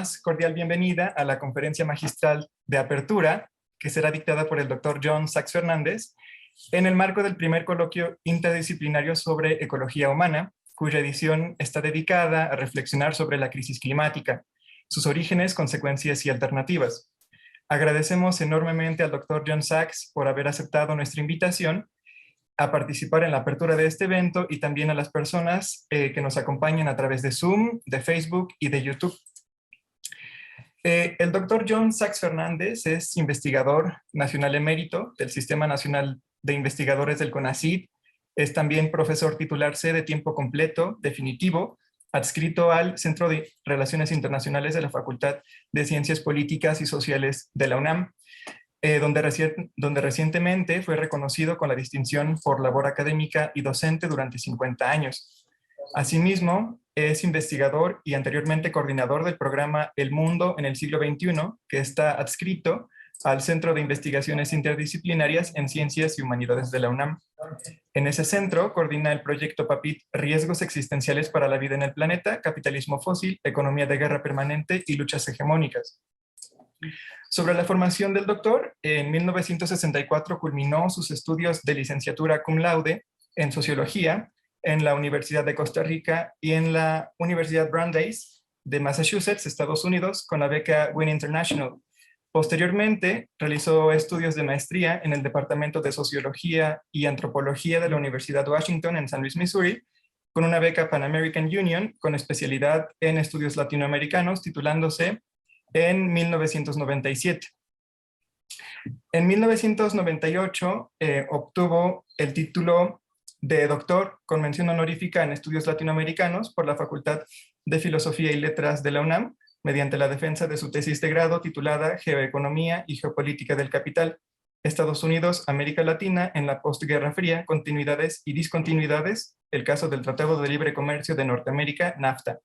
más cordial bienvenida a la conferencia magistral de apertura que será dictada por el Dr. John Sachs Fernández en el marco del primer coloquio interdisciplinario sobre ecología humana, cuya edición está dedicada a reflexionar sobre la crisis climática, sus orígenes, consecuencias y alternativas. Agradecemos enormemente al Dr. John Sachs por haber aceptado nuestra invitación a participar en la apertura de este evento y también a las personas que nos acompañan a través de Zoom, de Facebook y de YouTube. El Dr. John Sachs Fernández es investigador nacional emérito del Sistema Nacional de Investigadores del CONACYT, es también profesor titular C de tiempo completo, definitivo, adscrito al Centro de Relaciones Internacionales de la Facultad de Ciencias Políticas y Sociales de la UNAM, donde recientemente fue reconocido con la distinción por labor académica y docente durante 50 años. Asimismo, es investigador y anteriormente coordinador del programa El Mundo en el siglo XXI, que está adscrito al Centro de Investigaciones Interdisciplinarias en Ciencias y Humanidades de la UNAM. En ese centro coordina el proyecto PAPIT Riesgos Existenciales para la Vida en el Planeta, Capitalismo Fósil, Economía de Guerra Permanente y Luchas Hegemónicas. Sobre la formación del doctor, en 1964 culminó sus estudios de licenciatura cum laude en Sociología en la Universidad de Costa Rica y en la Universidad Brandeis de Massachusetts, Estados Unidos, con la beca Win International. Posteriormente, realizó estudios de maestría en el Departamento de Sociología y Antropología de la Universidad Washington en San Luis, Missouri, con una beca Pan American Union con especialidad en estudios latinoamericanos, titulándose en 1997. En 1998 obtuvo el título de doctor con mención honorífica en estudios latinoamericanos por la Facultad de Filosofía y Letras de la UNAM, mediante la defensa de su tesis de grado titulada Geoeconomía y Geopolítica del Capital, Estados Unidos, América Latina en la postguerra fría, continuidades y discontinuidades, el caso del Tratado de Libre Comercio de Norteamérica, NAFTA,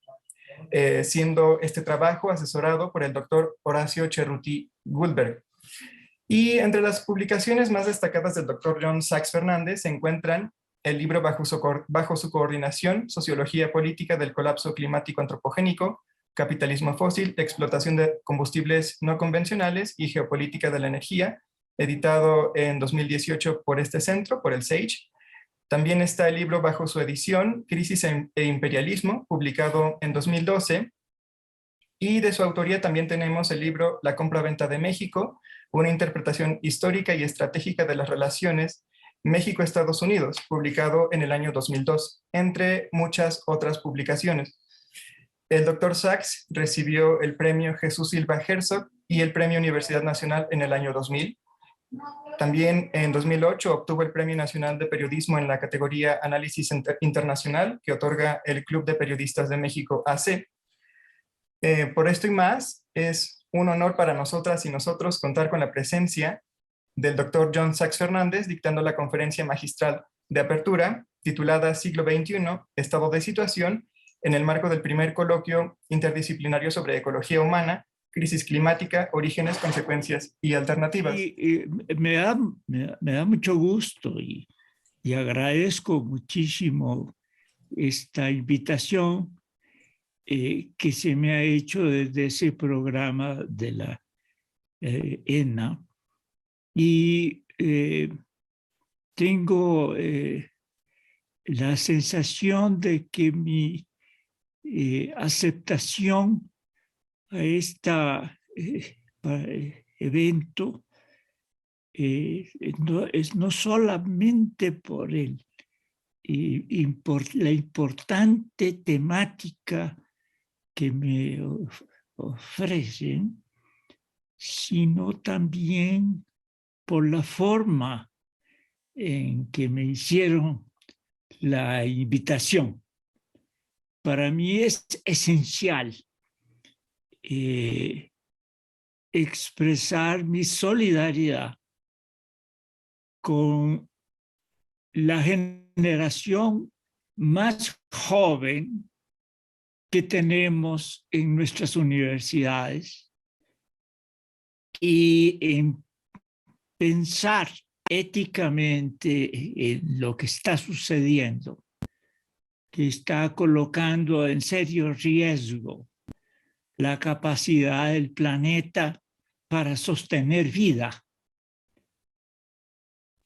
siendo este trabajo asesorado por el doctor Horacio Cerruti Gullberg. Y entre las publicaciones más destacadas del doctor John Sachs Fernández se encuentran el libro bajo su coordinación, Sociología Política del Colapso Climático Antropogénico, Capitalismo Fósil, Explotación de Combustibles No Convencionales y Geopolítica de la Energía, editado en 2018 por este centro, por el SAGE. También está el libro bajo su edición, Crisis e Imperialismo, publicado en 2012. Y de su autoría también tenemos el libro La compra-venta de México, una interpretación histórica y estratégica de las relaciones México-Estados Unidos, publicado en el año 2002, entre muchas otras publicaciones. El Dr. Sachs recibió el premio Jesús Silva Herzog y el premio Universidad Nacional en el año 2000. También en 2008 obtuvo el Premio Nacional de Periodismo en la categoría Análisis Internacional que otorga el Club de Periodistas de México, AC. Por esto y más, es un honor para nosotras y nosotros contar con la presencia del Dr. John Sachs Fernández dictando la conferencia magistral de apertura titulada Siglo XXI, Estado de Situación, en el marco del primer coloquio interdisciplinario sobre ecología humana, crisis climática, orígenes, consecuencias y alternativas. Me da mucho gusto y agradezco muchísimo esta invitación que se me ha hecho desde ese programa de la ENA. Y tengo la sensación de que mi aceptación a este evento no solamente por la importante temática que me ofrecen, sino también por la forma en que me hicieron la invitación. Para mí es esencial expresar mi solidaridad con la generación más joven que tenemos en nuestras universidades y en pensar éticamente en lo que está sucediendo, que está colocando en serio riesgo la capacidad del planeta para sostener vida.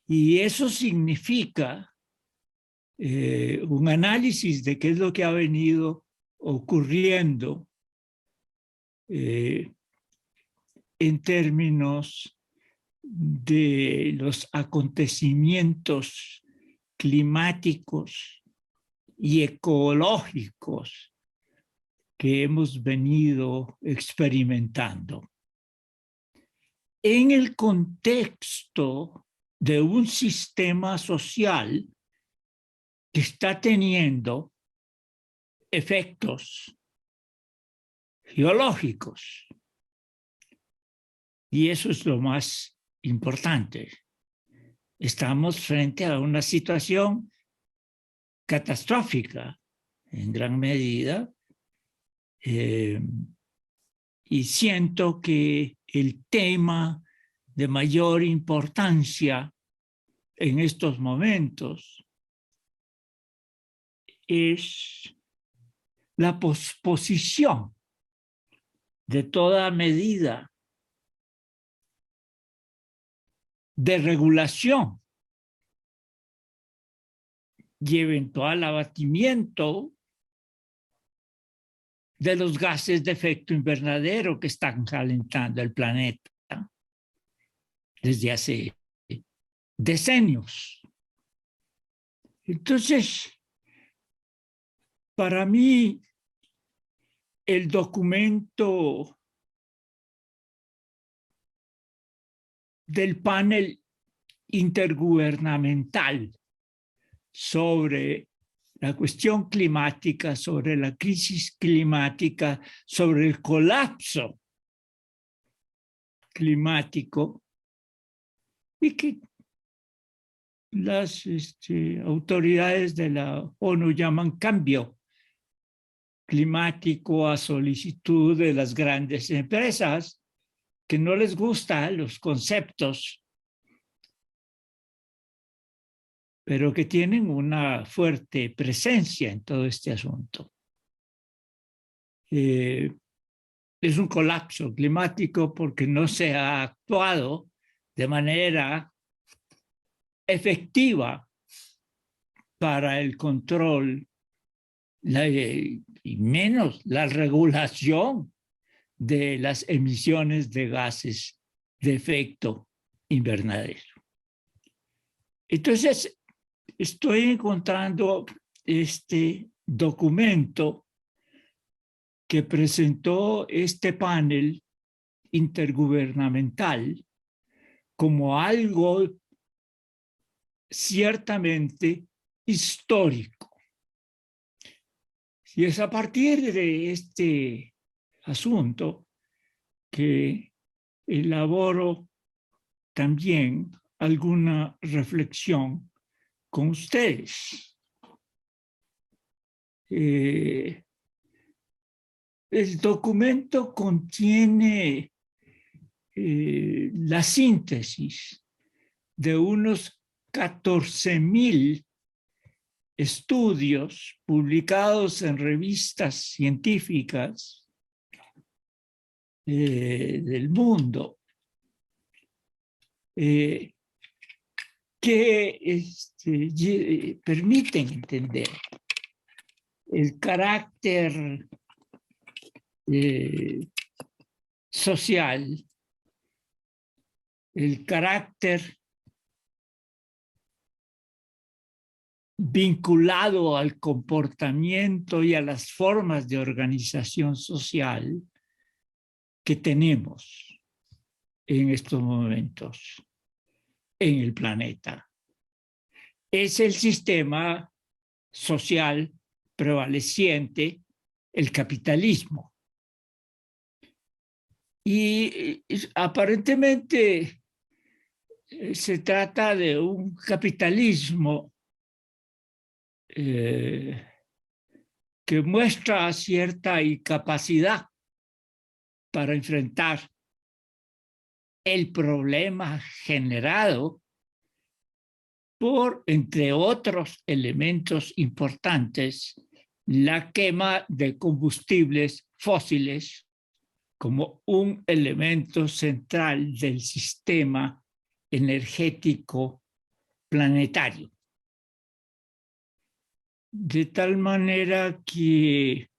Y eso significa un análisis de qué es lo que ha venido ocurriendo en términos de los acontecimientos climáticos y ecológicos que hemos venido experimentando. En el contexto de un sistema social que está teniendo efectos geológicos. Y eso es lo más importante. Estamos frente a una situación catastrófica en gran medida, y siento que el tema de mayor importancia en estos momentos es la posposición de toda medida de regulación y eventual abatimiento de los gases de efecto invernadero que están calentando el planeta desde hace decenios. Entonces, para mí, el documento del panel intergubernamental sobre la cuestión climática, sobre la crisis climática, sobre el colapso climático, y que las autoridades de la ONU llaman cambio climático a solicitud de las grandes empresas que no les gustan los conceptos, pero que tienen una fuerte presencia en todo este asunto. Es un colapso climático porque no se ha actuado de manera efectiva para el control y menos la regulación de las emisiones de gases de efecto invernadero. Entonces, estoy encontrando este documento que presentó este panel intergubernamental como algo ciertamente histórico. Y es a partir de este asunto que elaboro también alguna reflexión con ustedes. El documento contiene la síntesis de unos 14,000 estudios publicados en revistas científicas del mundo que permiten entender el carácter social, el carácter vinculado al comportamiento y a las formas de organización social que tenemos en estos momentos en el planeta. Es el sistema social prevaleciente, el capitalismo. Y aparentemente se trata de un capitalismo que muestra cierta incapacidad para enfrentar el problema generado por, entre otros elementos importantes, la quema de combustibles fósiles como un elemento central del sistema energético planetario. De tal manera que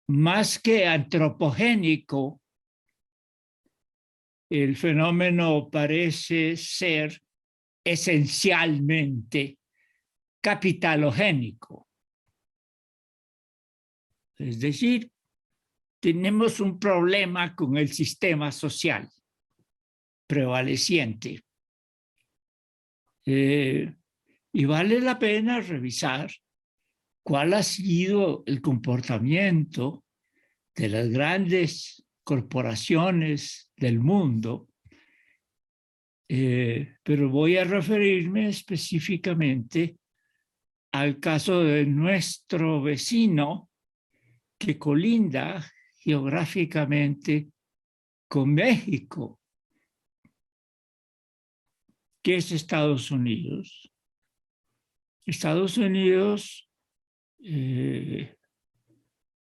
más que antropogénico, el fenómeno parece ser esencialmente capitalogénico. Es decir, tenemos un problema con el sistema social prevaleciente. Y vale la pena revisar cuál ha sido el comportamiento de las grandes corporaciones del mundo, pero voy a referirme específicamente al caso de nuestro vecino que colinda geográficamente con México, que es Estados Unidos. Estados Unidos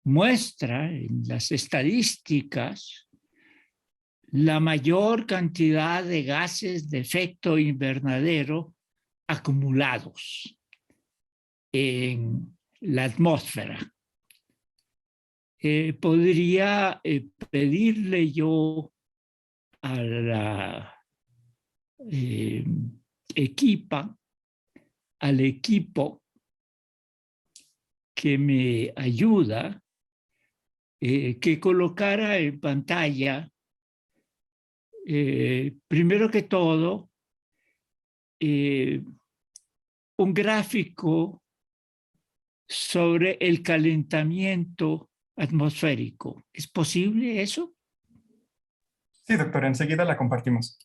muestra en las estadísticas la mayor cantidad de gases de efecto invernadero acumulados en la atmósfera. Podría pedirle yo a la al equipo que me ayuda, que colocara en pantalla, primero que todo, un gráfico sobre el calentamiento atmosférico. ¿Es posible eso? Sí, doctor, enseguida la compartimos.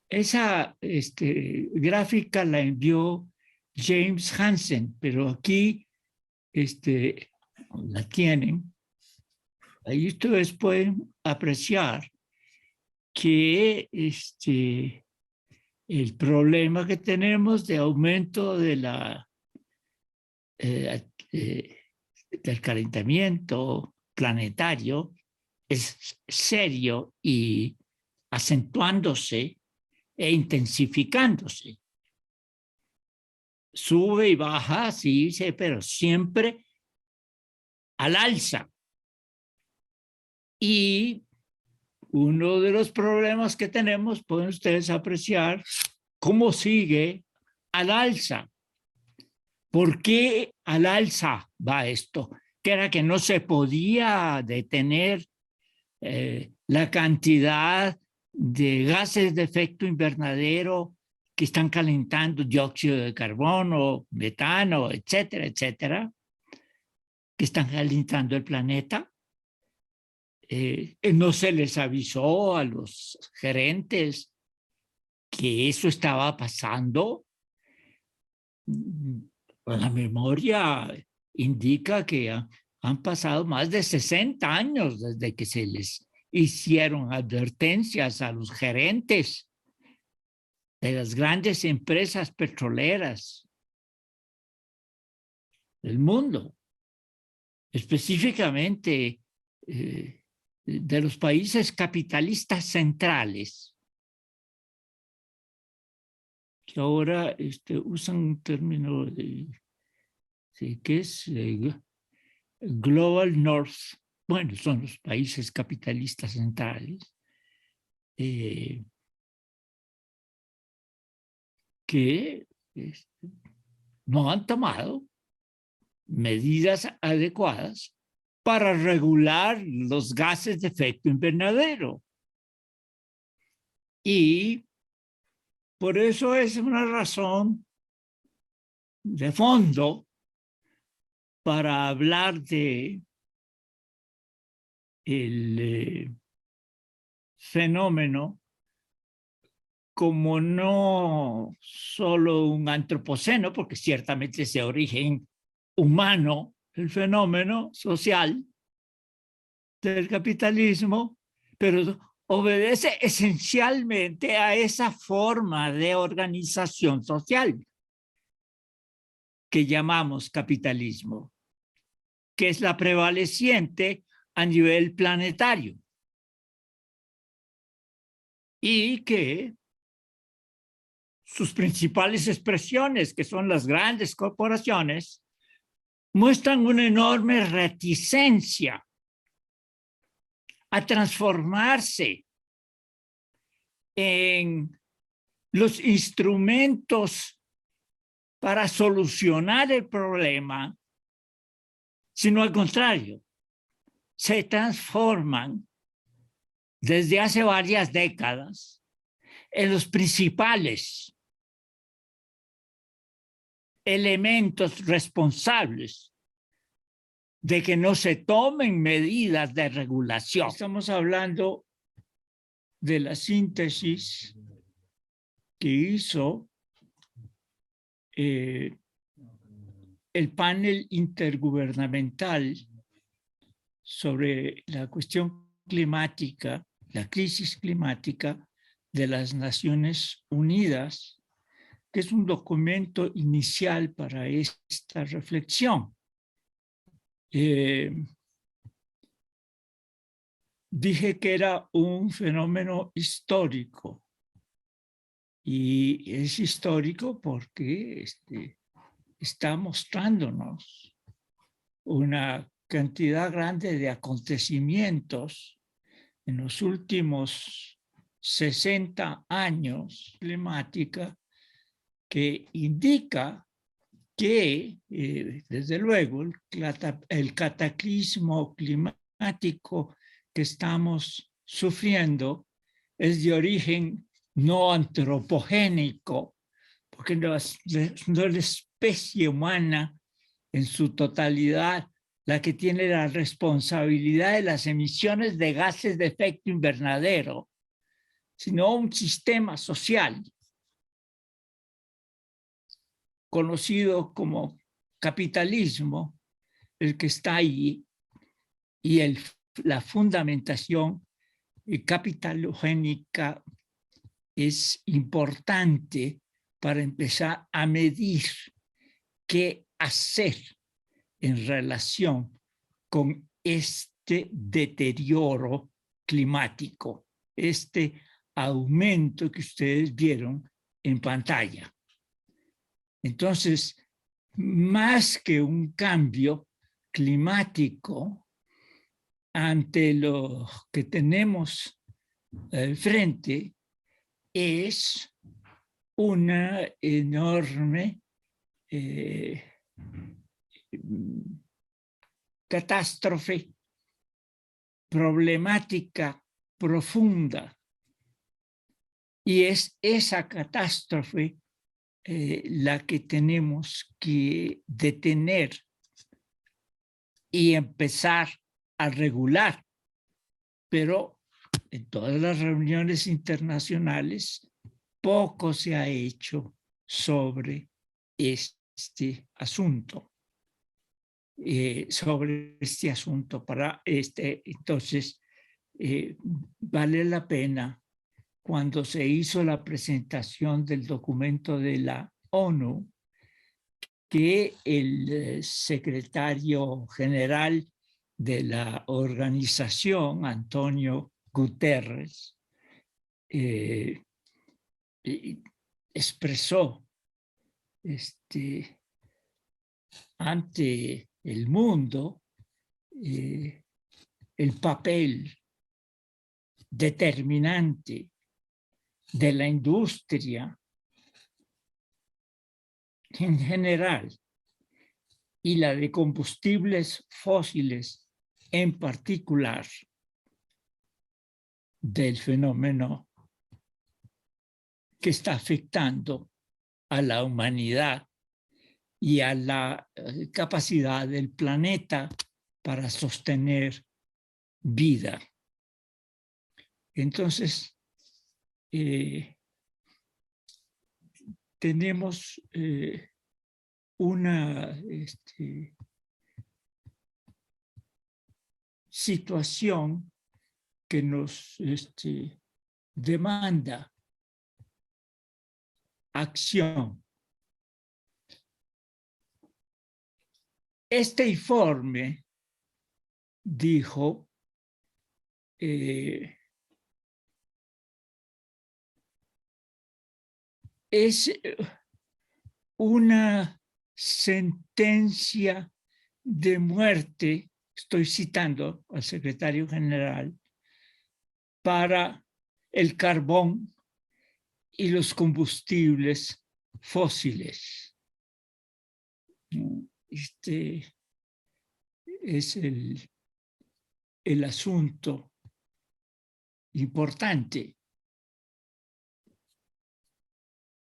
Esa gráfica la envió James Hansen, pero aquí la tienen. Ahí ustedes pueden apreciar que el problema que tenemos de aumento de del calentamiento planetario es serio y acentuándose e intensificándose. Sube y baja, sí, pero siempre al alza. Y uno de los problemas que tenemos, pueden ustedes apreciar cómo sigue al alza. ¿Por qué al alza va esto? Que era que no se podía detener la cantidad de gases de efecto invernadero que están calentando, dióxido de carbono, metano, etcétera, etcétera, que están calentando el planeta. No se les avisó a los gerentes que eso estaba pasando. La memoria indica que han pasado más de 60 años desde que se les hicieron advertencias a los gerentes de las grandes empresas petroleras del mundo, específicamente de los países capitalistas centrales, que ahora usan un término que es Global North. Bueno, son los países capitalistas centrales que no han tomado medidas adecuadas para regular los gases de efecto invernadero. Y por eso es una razón de fondo para hablar de el fenómeno como no solo un antropoceno, porque ciertamente es de origen humano el fenómeno social del capitalismo, pero obedece esencialmente a esa forma de organización social que llamamos capitalismo, que es la prevaleciente a nivel planetario y que sus principales expresiones, que son las grandes corporaciones, muestran una enorme reticencia a transformarse en los instrumentos para solucionar el problema, sino al contrario, se transforman desde hace varias décadas en los principales elementos responsables de que no se tomen medidas de regulación. Estamos hablando de la síntesis que hizo el panel intergubernamental sobre la cuestión climática, la crisis climática de las Naciones Unidas, que es un documento inicial para esta reflexión. Dije que era un fenómeno histórico, y es histórico porque está mostrándonos una cantidad grande de acontecimientos en los últimos 60 años climática que indica que, desde luego, el cataclismo climático que estamos sufriendo es de origen no antropogénico, porque no es la especie humana en su totalidad la que tiene la responsabilidad de las emisiones de gases de efecto invernadero, sino un sistema social conocido como capitalismo, el que está ahí, y la fundamentación capitalogénica es importante para empezar a medir qué hacer en relación con este deterioro climático, este aumento que ustedes vieron en pantalla. Entonces, más que un cambio climático, ante lo que tenemos al frente, es una enorme catástrofe problemática profunda, y es esa catástrofe la que tenemos que detener y empezar a regular. Pero en todas las reuniones internacionales poco se ha hecho sobre este asunto. Entonces, vale la pena, cuando se hizo la presentación del documento de la ONU, que el secretario general de la organización, Antonio Guterres, expresó ante el mundo el papel determinante de la industria en general y la de combustibles fósiles en particular del fenómeno que está afectando a la humanidad y a la capacidad del planeta para sostener vida. Entonces, tenemos una situación que nos demanda acción. Este informe dijo es una sentencia de muerte, estoy citando al secretario general, para el carbón y los combustibles fósiles. Este es el asunto importante.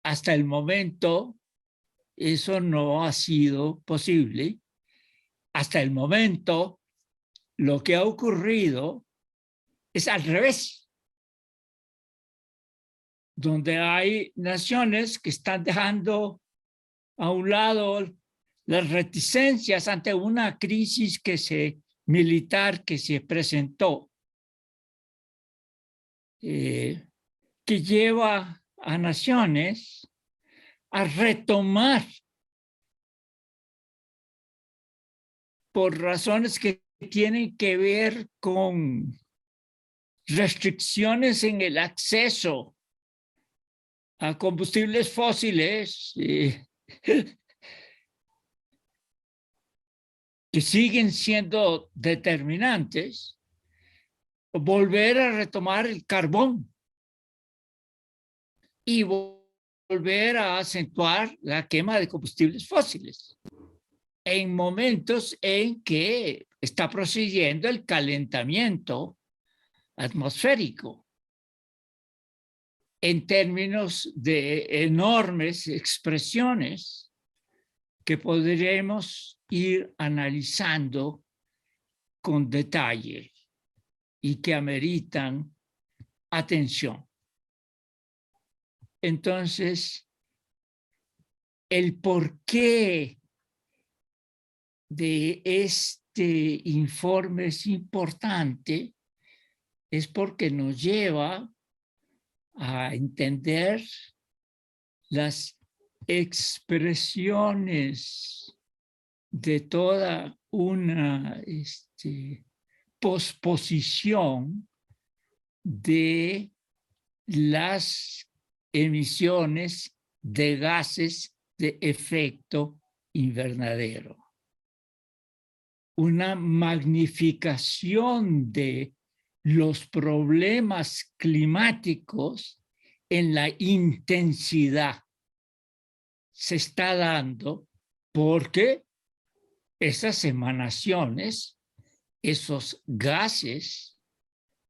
Hasta el momento, eso no ha sido posible. Hasta el momento, lo que ha ocurrido es al revés, donde hay naciones que están dejando a un lado las reticencias ante una crisis militar que se presentó, que lleva a naciones a retomar, por razones que tienen que ver con restricciones en el acceso a combustibles fósiles, que siguen siendo determinantes, volver a retomar el carbón y volver a acentuar la quema de combustibles fósiles en momentos en que está procediendo el calentamiento atmosférico en términos de enormes expresiones que podremos ir analizando con detalle y que ameritan atención. Entonces, el porqué de este informe es importante, es porque nos lleva a entender las expresiones de toda una posposición de las emisiones de gases de efecto invernadero. Una magnificación de los problemas climáticos en la intensidad se está dando porque esas emanaciones, esos gases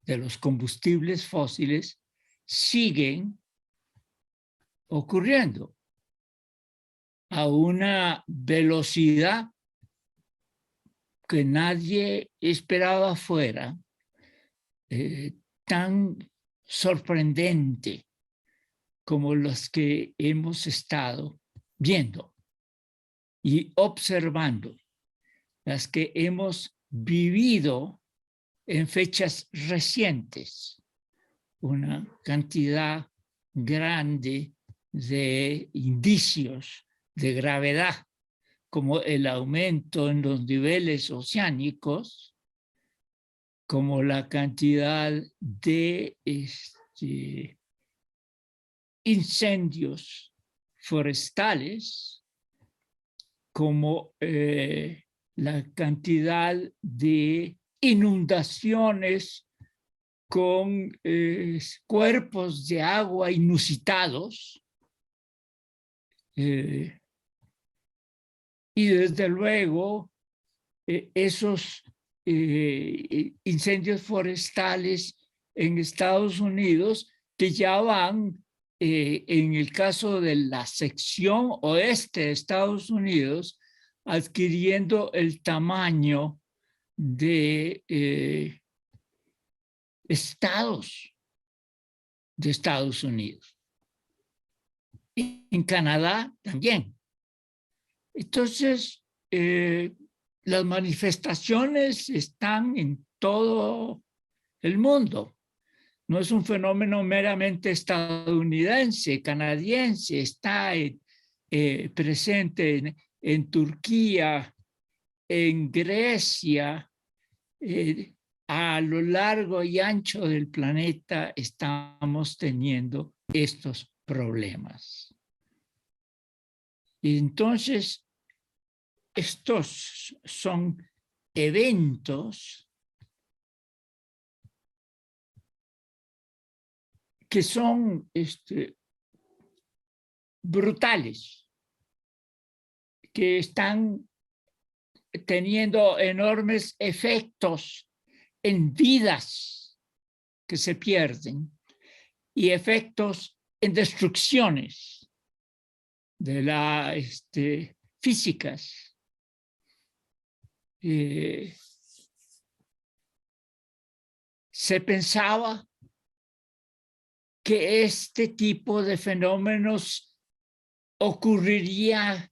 de los combustibles fósiles siguen ocurriendo a una velocidad que nadie esperaba fuera tan sorprendente como las que hemos estado viendo y observando, las que hemos vivido en fechas recientes, una cantidad grande de indicios de gravedad, como el aumento en los niveles oceánicos, como la cantidad de incendios forestales, como la cantidad de inundaciones con cuerpos de agua inusitados, y desde luego esos incendios forestales en Estados Unidos que ya van, en el caso de la sección oeste de Estados Unidos, adquiriendo el tamaño de estados de Estados Unidos. En Canadá también. Entonces, las manifestaciones están en todo el mundo. No es un fenómeno meramente estadounidense, canadiense, está presente en Turquía, en Grecia, a lo largo y ancho del planeta estamos teniendo estos problemas. Y entonces, estos son eventos que son brutales, que están teniendo enormes efectos en vidas que se pierden y efectos en destrucciones de la físicas. Se pensaba que este tipo de fenómenos ocurriría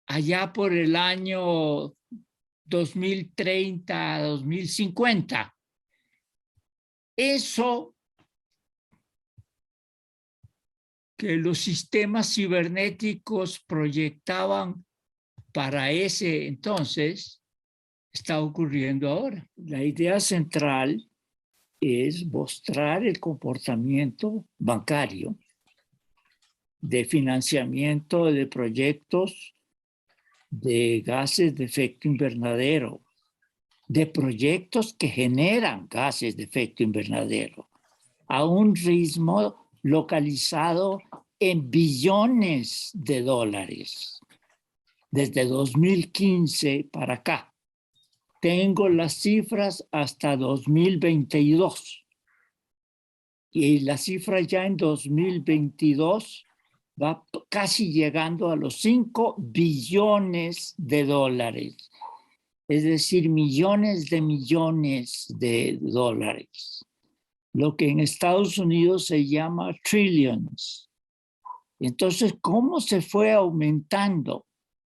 allá por el año 2030, 2050. Eso que los sistemas cibernéticos proyectaban para ese entonces está ocurriendo ahora. La idea central es mostrar el comportamiento bancario de financiamiento de proyectos de gases de efecto invernadero, de proyectos que generan gases de efecto invernadero, a un ritmo localizado en billones de dólares. Desde 2015 para acá. Tengo las cifras hasta 2022. Y la cifra ya en 2022 va casi llegando a los 5 billones de dólares. Es decir, millones de dólares. Lo que en Estados Unidos se llama trillions. Entonces, ¿cómo se fue aumentando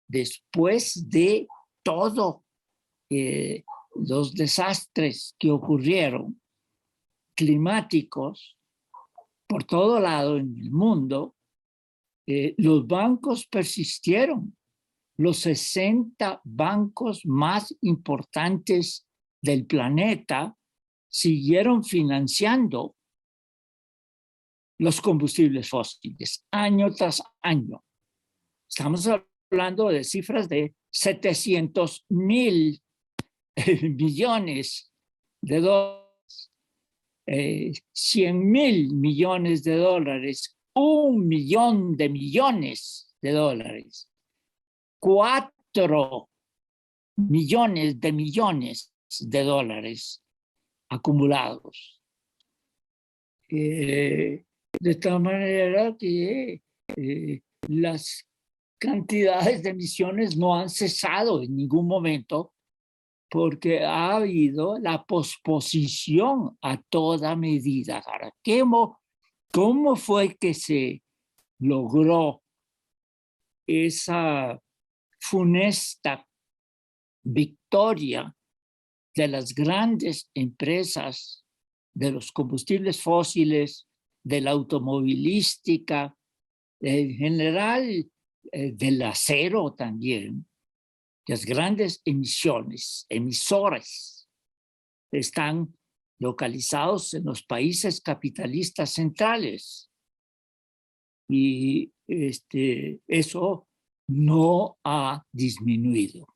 después de todo los desastres que ocurrieron climáticos por todo lado en el mundo? Los bancos persistieron. Los 60 bancos más importantes del planeta siguieron financiando los combustibles fósiles año tras año. Estamos hablando de cifras de 700.000 millones de dólares, 100.000 millones de dólares, 1.000.000 de millones de dólares, 4 millones de dólares acumulados. De tal manera que las cantidades de emisiones no han cesado en ningún momento porque ha habido la posposición a toda medida. Ahora, ¿cómo fue que se logró esa funesta victoria de las grandes empresas de los combustibles fósiles, de la automovilística, en general del acero también? Las grandes emisores están localizados en los países capitalistas centrales. Y eso no ha disminuido,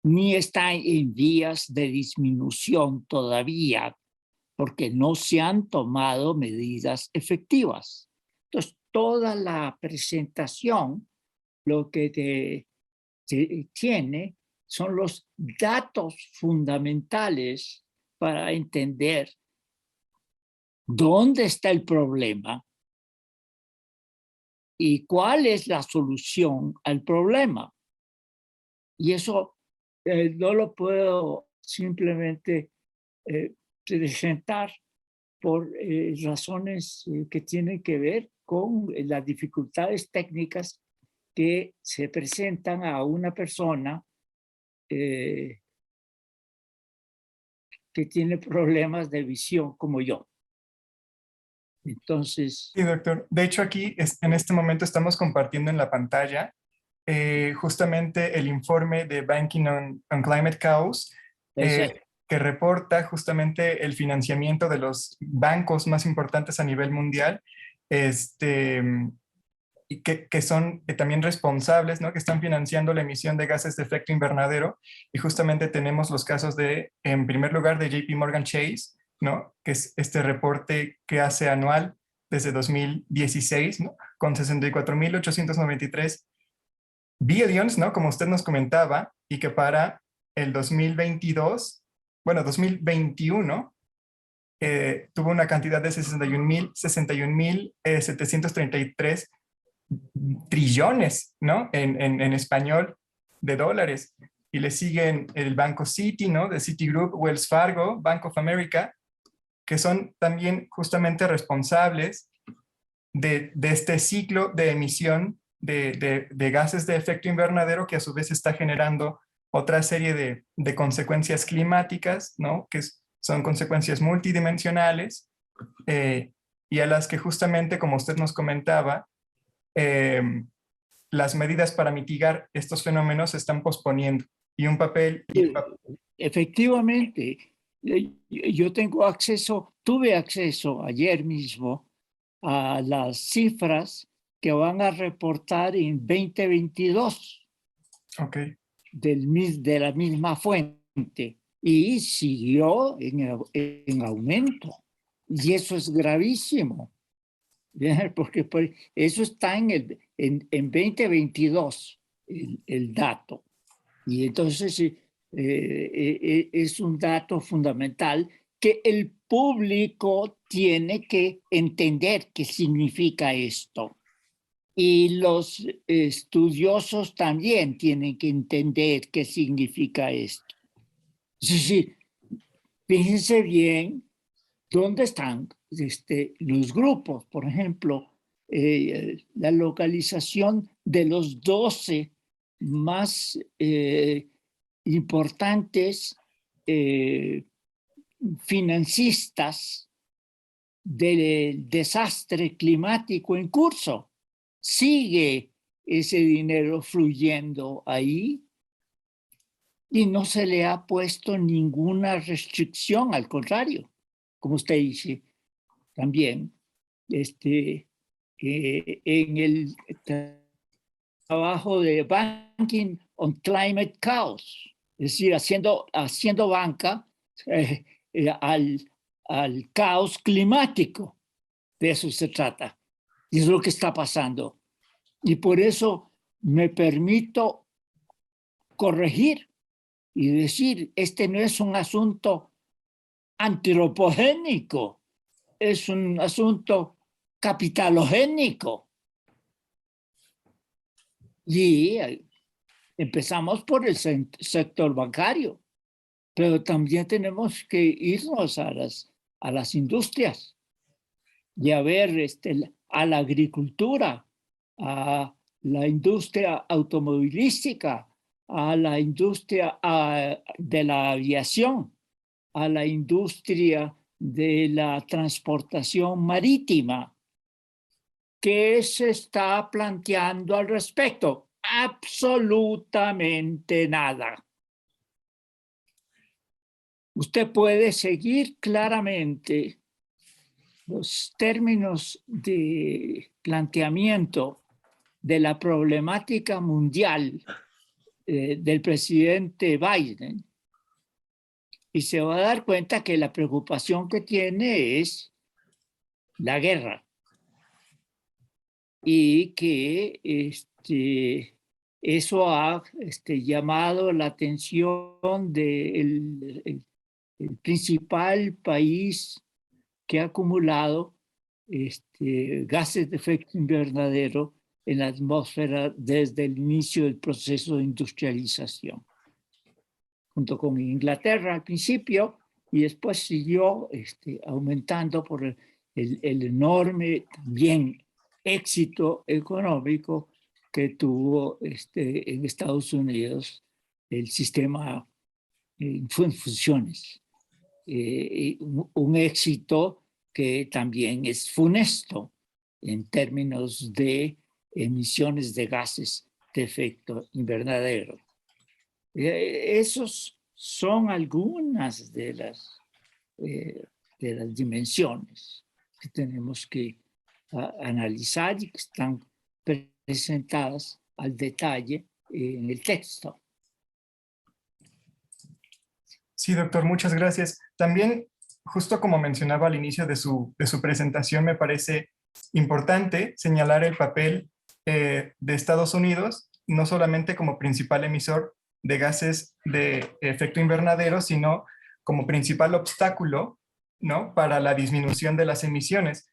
ni está en vías de disminución todavía, porque no se han tomado medidas efectivas. Entonces, toda la presentación, lo que tiene son los datos fundamentales para entender dónde está el problema y cuál es la solución al problema. Y eso no lo puedo simplemente presentar por razones que tienen que ver con las dificultades técnicas que se presentan a una persona que tiene problemas de visión como yo. Entonces... Sí, doctor. De hecho, aquí en este momento estamos compartiendo en la pantalla justamente el informe de Banking on Climate Chaos, que reporta justamente el financiamiento de los bancos más importantes a nivel mundial, y que son también responsables, ¿no? Que están financiando la emisión de gases de efecto invernadero. Y justamente tenemos los casos de, en primer lugar, de JP Morgan Chase, ¿no? Que es este reporte que hace anual desde 2016, ¿no? Con 64.893 billions, ¿no? Como usted nos comentaba, y que para el 2022, bueno, 2021, tuvo una cantidad de 61.733 trillones, ¿no? En español, de dólares. Y le siguen el Banco Citi, ¿no? De Citigroup, Wells Fargo, Bank of America, que son también justamente responsables de este ciclo de emisión de gases de efecto invernadero, que a su vez está generando otra serie de consecuencias climáticas, ¿no? Que son consecuencias multidimensionales, y a las que justamente, como usted nos comentaba, las medidas para mitigar estos fenómenos se están posponiendo. Y un papel... Efectivamente, yo tuve acceso ayer mismo a las cifras que van a reportar en 2022 Okay. de la misma fuente, y siguió en aumento. Y eso es gravísimo, porque eso está en 2022, el dato. Y entonces es un dato fundamental que el público tiene que entender qué significa esto. Y los estudiosos también tienen que entender qué significa esto. Sí, fíjense bien dónde están los grupos. Por ejemplo, la localización de los 12 más importantes financistas del desastre climático en curso. Sigue ese dinero fluyendo ahí y no se le ha puesto ninguna restricción, al contrario, como usted dice también, en el trabajo de Banking on Climate Chaos, es decir, haciendo banca al caos climático. De eso se trata. Y es lo que está pasando. Y por eso me permito corregir y decir, este no es un asunto antropogénico, es un asunto capitalogénico. Y empezamos por el sector bancario, pero también tenemos que irnos a las industrias y a ver a la agricultura, a la industria automovilística, a la industria de la aviación, a la industria de la transportación marítima. ¿Qué se está planteando al respecto? Absolutamente nada. Usted puede seguir claramente los términos de planteamiento de la problemática mundial del presidente Biden, y se va a dar cuenta que la preocupación que tiene es la guerra, y que eso ha llamado la atención del el principal país que ha acumulado gases de efecto invernadero en la atmósfera desde el inicio del proceso de industrialización, junto con Inglaterra al principio, y después siguió aumentando por el enorme también éxito económico que tuvo en Estados Unidos el sistema en funciones. Un éxito que también es funesto en términos de emisiones de gases de efecto invernadero. Esos son algunas de las dimensiones que tenemos que analizar y que están presentadas al detalle en el texto. Sí, doctor, muchas gracias. También, justo como mencionaba al inicio de su presentación, me parece importante señalar el papel de Estados Unidos, no solamente como principal emisor de gases de efecto invernadero, sino como principal obstáculo, ¿no?, para la disminución de las emisiones.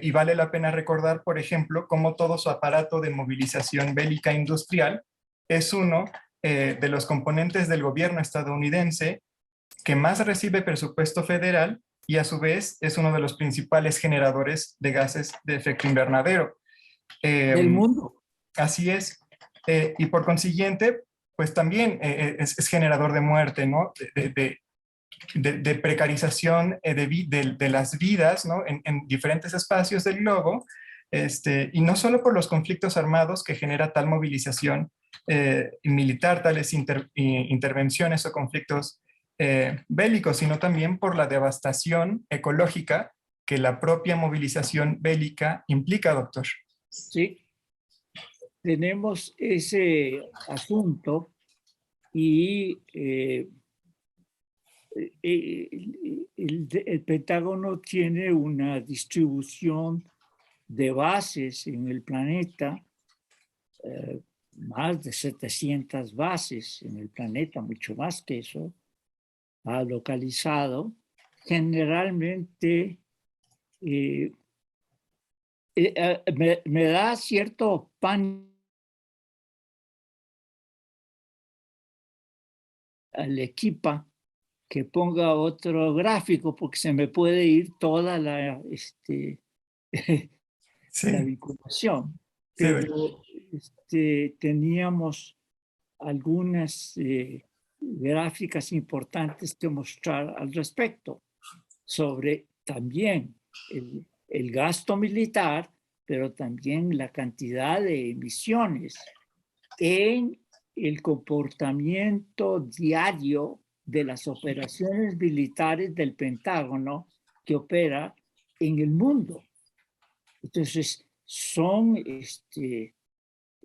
Y vale la pena recordar, por ejemplo, cómo todo su aparato de movilización bélica industrial es uno de los componentes del gobierno estadounidense que más recibe presupuesto federal y a su vez es uno de los principales generadores de gases de efecto invernadero. Del mundo. Así es. Y por consiguiente, pues también es generador de muerte, ¿no? De precarización de las vidas, ¿no?, en diferentes espacios del globo, y no solo por los conflictos armados que genera tal movilización militar, tales intervenciones o conflictos bélicos, sino también por la devastación ecológica que la propia movilización bélica implica, doctor. Sí, tenemos ese asunto y el Pentágono tiene una distribución de bases en el planeta, más de 700 bases en el planeta, mucho más que eso, ha localizado. Generalmente me da cierto pánico al equipo que ponga otro gráfico porque se me puede ir toda la Sí, vinculación. sí, Pero teníamos algunas gráficas importantes que mostrar al respecto sobre también el gasto militar, pero también la cantidad de emisiones en el comportamiento diario de las operaciones militares del Pentágono que opera en el mundo. Entonces, son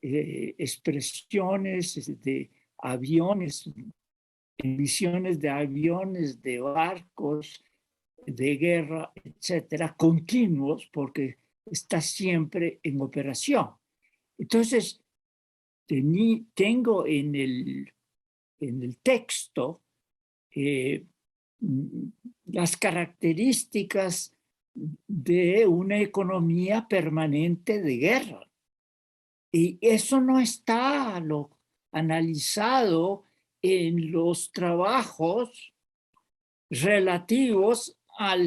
expresiones de aviones, emisiones de aviones, de barcos, de guerra, etcétera, continuos, porque está siempre en operación. Entonces, tengo en el texto las características de una economía permanente de guerra. Y eso no está analizado en los trabajos relativos a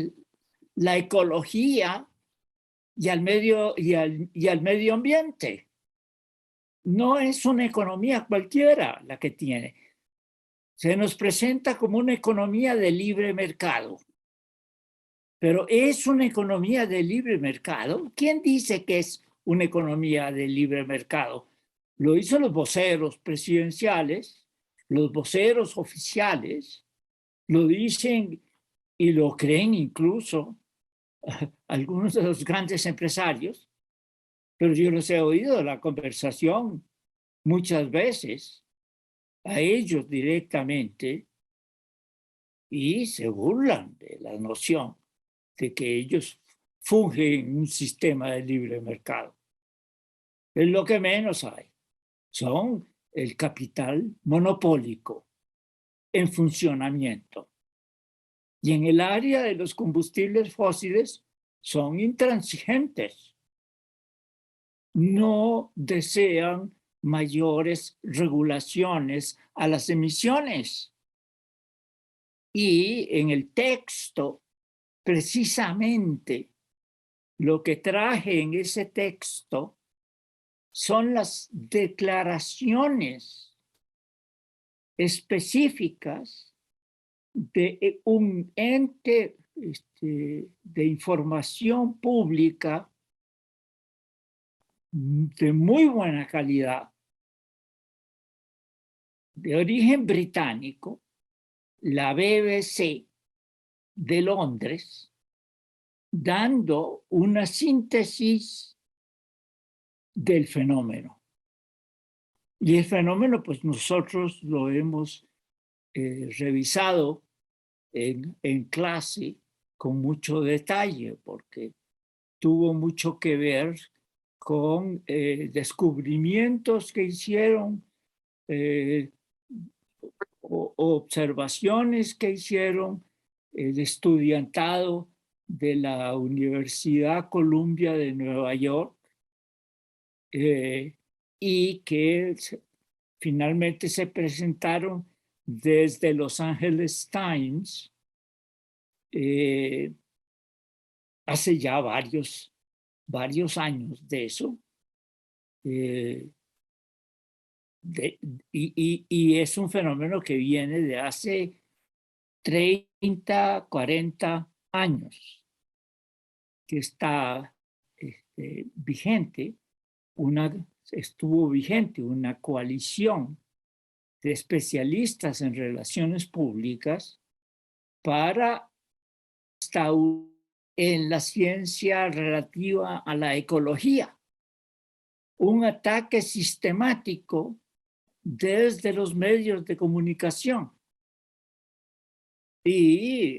la ecología y al medio ambiente. No es una economía cualquiera la que tiene. Se nos presenta como una economía de libre mercado. Pero ¿es una economía de libre mercado? ¿Quién dice que es una economía de libre mercado? Lo dicen los voceros presidenciales, los voceros oficiales, lo dicen y lo creen incluso algunos de los grandes empresarios, pero yo los he oído en la conversación muchas veces a ellos directamente y se burlan de la noción de que ellos fungen en un sistema de libre mercado. Es lo que menos hay. Son el capital monopólico en funcionamiento. Y en el área de los combustibles fósiles son intransigentes. No desean mayores regulaciones a las emisiones. Y en el texto, precisamente, lo que traje en ese texto son las declaraciones específicas de un ente de información pública de muy buena calidad, de origen británico, la BBC de Londres, dando una síntesis del fenómeno. Y el fenómeno, pues nosotros lo hemos revisado en clase con mucho detalle, porque tuvo mucho que ver con descubrimientos que hicieron, observaciones que hicieron el estudiantado de la Universidad Columbia de Nueva York, y que finalmente se presentaron desde Los Angeles Times hace ya varios años de eso. Y es un fenómeno que viene de hace 30, 40 años, que está vigente, estuvo vigente una coalición de especialistas en relaciones públicas para instaurar en la ciencia relativa a la ecología un ataque sistemático desde los medios de comunicación. Y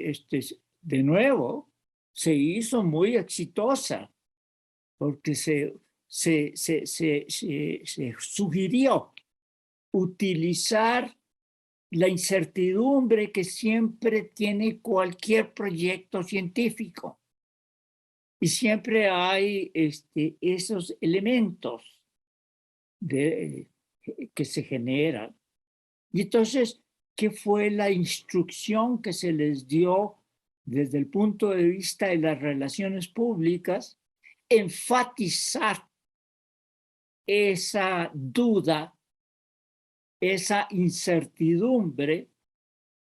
de nuevo se hizo muy exitosa porque se sugirió utilizar la incertidumbre que siempre tiene cualquier proyecto científico. Y siempre hay esos elementos que se generan. Y entonces, ¿qué fue la instrucción que se les dio desde el punto de vista de las relaciones públicas? Enfatizar esa duda, esa incertidumbre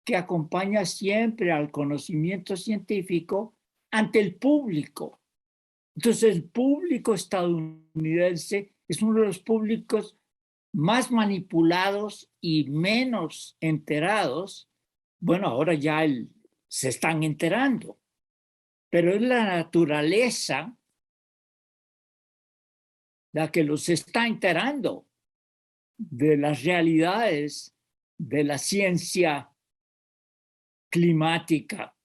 que acompaña siempre al conocimiento científico ante el público. Entonces, el público estadounidense es uno de los públicos más manipulados y menos enterados. Bueno, ahora ya se están enterando, pero es la naturaleza la que los está enterando de las realidades de la ciencia climática,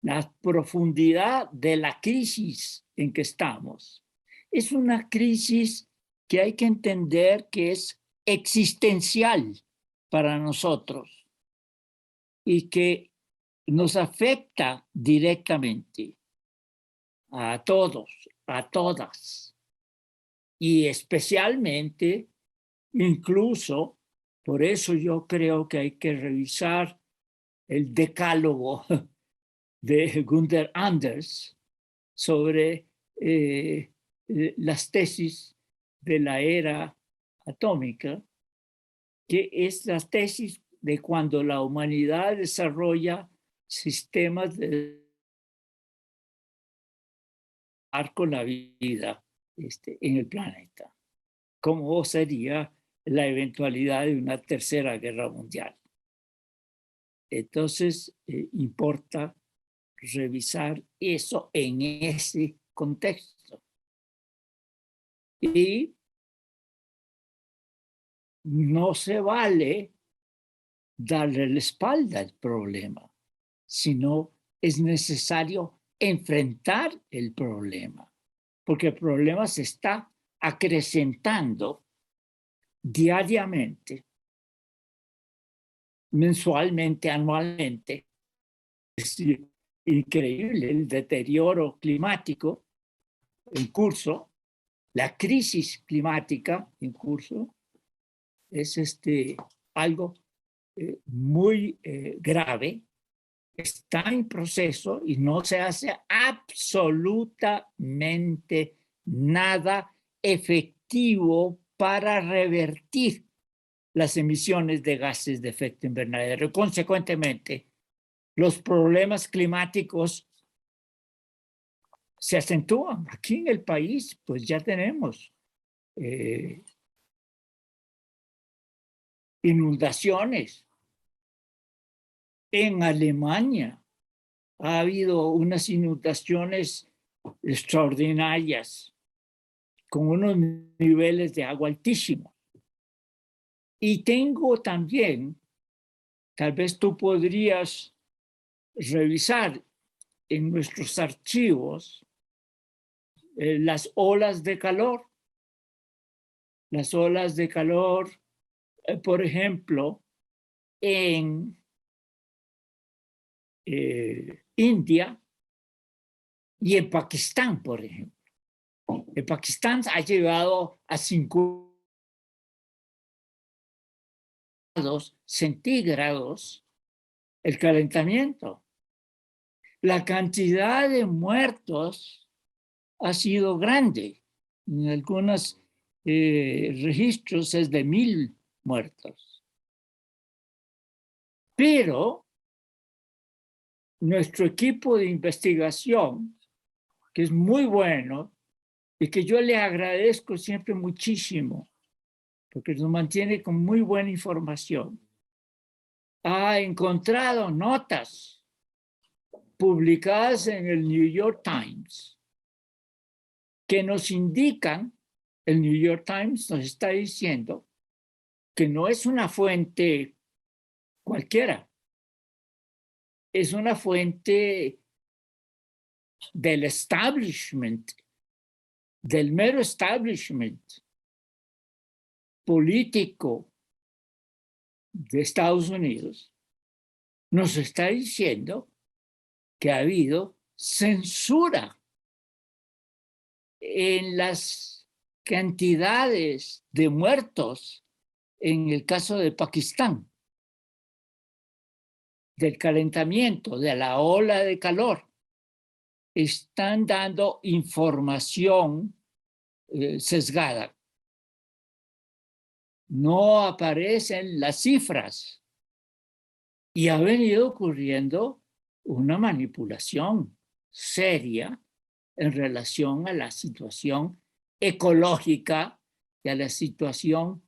la profundidad de la crisis en que estamos. Es una crisis que hay que entender que es existencial para nosotros y que nos afecta directamente a todos, a todas, y especialmente, incluso, por eso yo creo que hay que revisar el decálogo de Gunther Anders sobre las tesis de la era atómica, que es la tesis de cuando la humanidad desarrolla sistemas de con la vida en el planeta, como sería la eventualidad de una tercera guerra mundial. Entonces, importa revisar eso en ese contexto. Y no se vale darle la espalda al problema, sino es necesario enfrentar el problema, porque el problema se está acrecentando diariamente, mensualmente, anualmente. Es increíble el deterioro climático en curso, la crisis climática en curso, es algo muy grave, está en proceso y no se hace absolutamente nada efectivo para revertir las emisiones de gases de efecto invernadero. Consecuentemente, los problemas climáticos se acentúan. Aquí en el país, pues ya tenemos inundaciones. En Alemania ha habido unas inundaciones extraordinarias con unos niveles de agua altísimos. Y tengo también, tal vez tú podrías revisar en nuestros archivos las olas de calor. Las olas de calor, por ejemplo, en India y en Pakistán, por ejemplo. En Pakistán ha llegado a 5 grados centígrados el calentamiento. La cantidad de muertos ha sido grande. En algunos registros es de 1000 muertos. Pero nuestro equipo de investigación, que es muy bueno y que yo le agradezco siempre muchísimo, porque nos mantiene con muy buena información, ha encontrado notas publicadas en el New York Times que nos indican, el New York Times nos está diciendo que no es una fuente cualquiera, es una fuente del establishment, del mero establishment político de Estados Unidos, nos está diciendo que ha habido censura en las cantidades de muertos en el caso de Pakistán, del calentamiento, de la ola de calor. Están dando información sesgada. No aparecen las cifras y ha venido ocurriendo una manipulación seria en relación a la situación ecológica y a la situación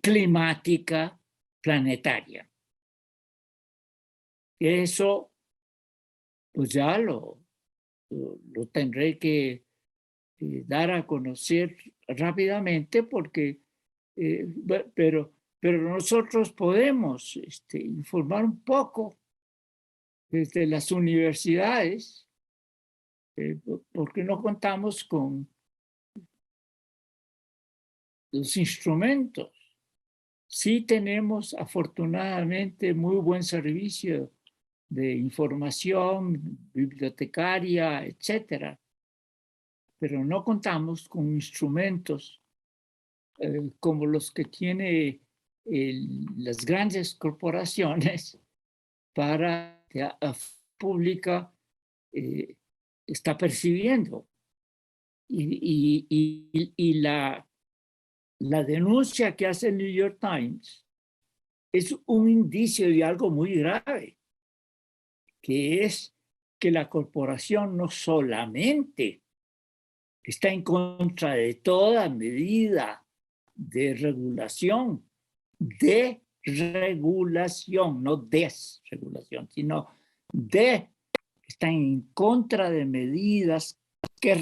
climática planetaria. Eso, pues ya lo tendré que dar a conocer rápidamente porque, pero nosotros podemos informar un poco desde las universidades porque no contamos con los instrumentos. Sí tenemos afortunadamente muy buen servicio de información bibliotecaria, etcétera, pero no contamos con instrumentos como los que tiene las grandes corporaciones para que la pública está percibiendo. Y la denuncia que hace el New York Times es un indicio de algo muy grave, que es que la corporación no solamente está en contra de toda medida de regulación, no desregulación, sino está en contra de medidas que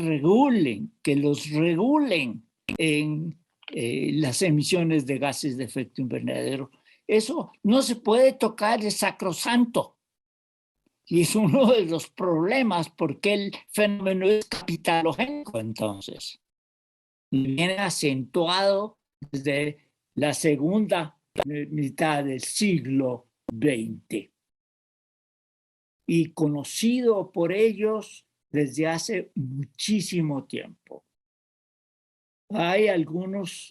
los regulen en las emisiones de gases de efecto invernadero. Eso no se puede tocar, es sacrosanto. Y es uno de los problemas porque el fenómeno es capitalogénico, entonces. Viene acentuado desde la segunda mitad del siglo XX y conocido por ellos desde hace muchísimo tiempo. Hay algunos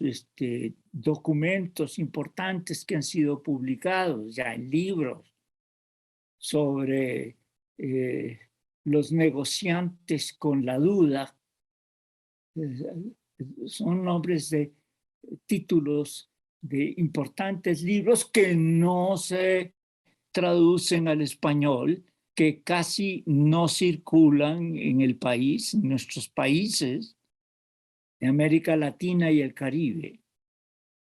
documentos importantes que han sido publicados ya en libros sobre los negociantes con la duda. Son nombres de títulos de importantes libros que no se traducen al español, que casi no circulan en el país, en nuestros países de América Latina y el Caribe.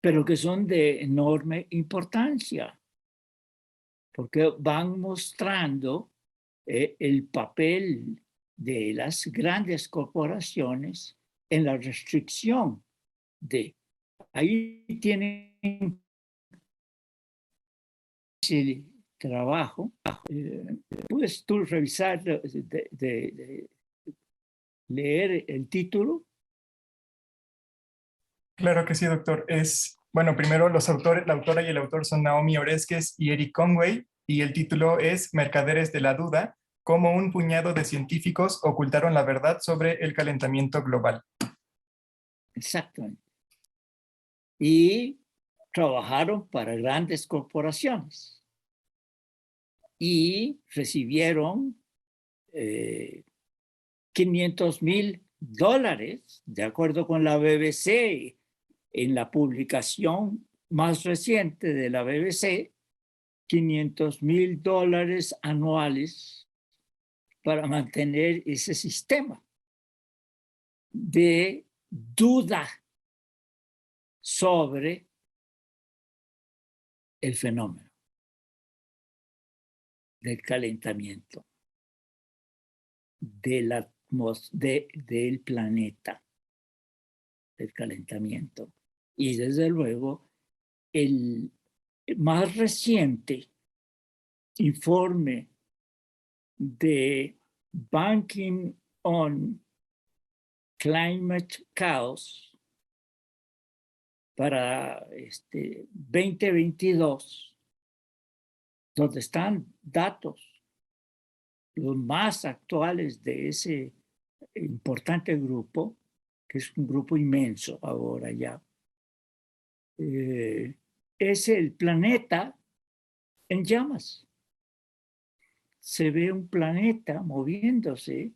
pero que son de enorme importancia, porque van mostrando el papel de las grandes corporaciones en la restricción de. Ahí tienen ese trabajo. ¿Puedes tú revisar, de leer el título? Claro que sí, doctor. Bueno, primero los autores, la autora y el autor son Naomi Oreskes y Eric Conway, y el título es Mercaderes de la Duda, cómo un puñado de científicos ocultaron la verdad sobre el calentamiento global. Exactamente. Y trabajaron para grandes corporaciones y recibieron $500,000, de acuerdo con la BBC, en la publicación más reciente de la BBC, $500,000 anuales para mantener ese sistema de duda sobre el fenómeno del calentamiento del planeta, del calentamiento. Y desde luego, el más reciente informe de Banking on Climate Chaos para 2022, donde están datos los más actuales de ese importante grupo, que es un grupo inmenso ahora ya, es el planeta en llamas. Se ve un planeta moviéndose,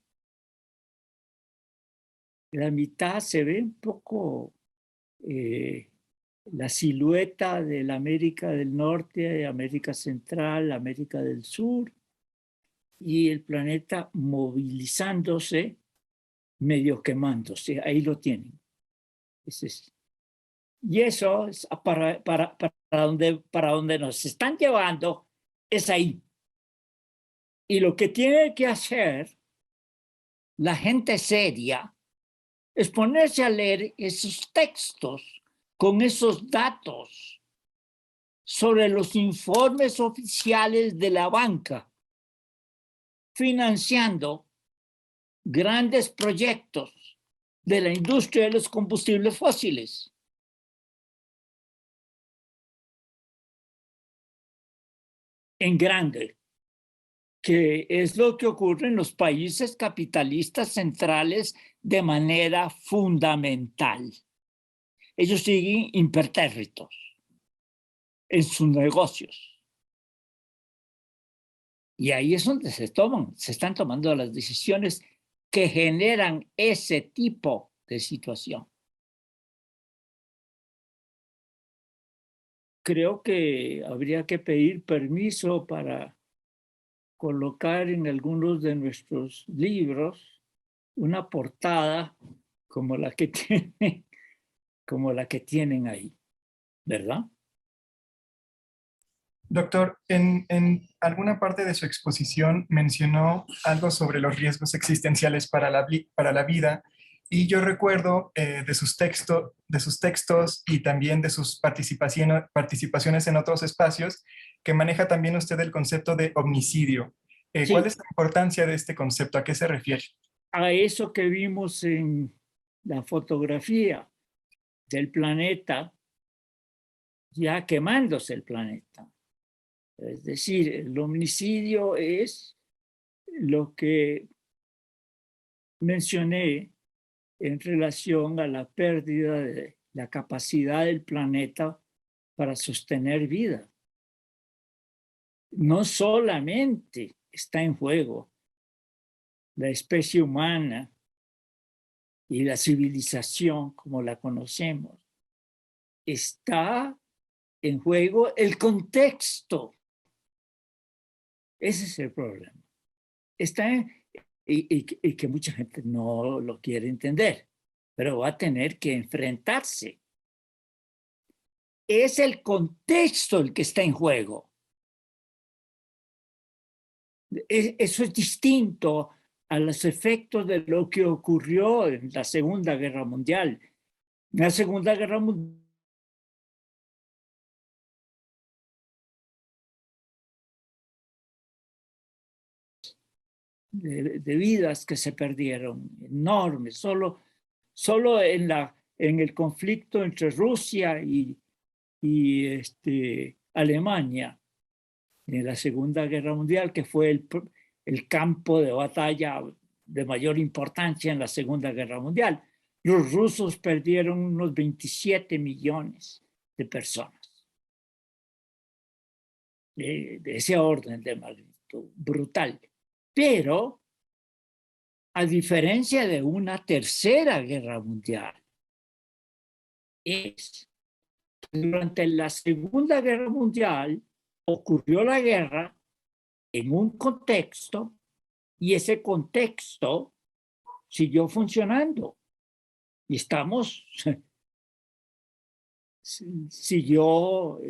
la mitad se ve un poco la silueta de la América del Norte, América Central, América del Sur, y el planeta movilizándose, medio quemándose. Ahí lo tienen. Y eso es para donde nos están llevando, es ahí. Y lo que tiene que hacer la gente seria es ponerse a leer esos textos con esos datos sobre los informes oficiales de la banca, financiando grandes proyectos de la industria de los combustibles fósiles. En grande, que es lo que ocurre en los países capitalistas centrales de manera fundamental. Ellos siguen impertérritos en sus negocios. Y ahí es donde se están tomando las decisiones que generan ese tipo de situación. Creo que habría que pedir permiso para colocar en algunos de nuestros libros una portada como la que tienen ahí, ¿verdad? Doctor, en alguna parte de su exposición mencionó algo sobre los riesgos existenciales para la vida, y yo recuerdo de sus textos y también de sus participaciones en otros espacios que maneja también usted el concepto de omnicidio. ¿Cuál Sí, es la importancia de este concepto? ¿A qué se refiere? a eso que vimos en la fotografía del planeta, ya quemándose el planeta. Es decir, el homicidio es lo que mencioné en relación a la pérdida de la capacidad del planeta para sostener vida. No solamente está en juego la especie humana y la civilización como la conocemos, está en juego el contexto. Ese es el problema. Está y que mucha gente no lo quiere entender, pero va a tener que enfrentarse es el contexto el que está en juego. Eso es distinto a los efectos de lo que ocurrió en la Segunda Guerra Mundial. En la Segunda Guerra Mundial, de vidas que se perdieron, enormes, solo en el conflicto entre Rusia y Alemania, en la Segunda Guerra Mundial, que fue el campo de batalla de mayor importancia en la Segunda Guerra Mundial. Los rusos perdieron unos 27 millones de personas. De ese orden de magnitud, brutal. Pero, a diferencia de una tercera guerra mundial, durante la Segunda Guerra Mundial ocurrió la guerra en un contexto y ese contexto siguió funcionando. Y siguió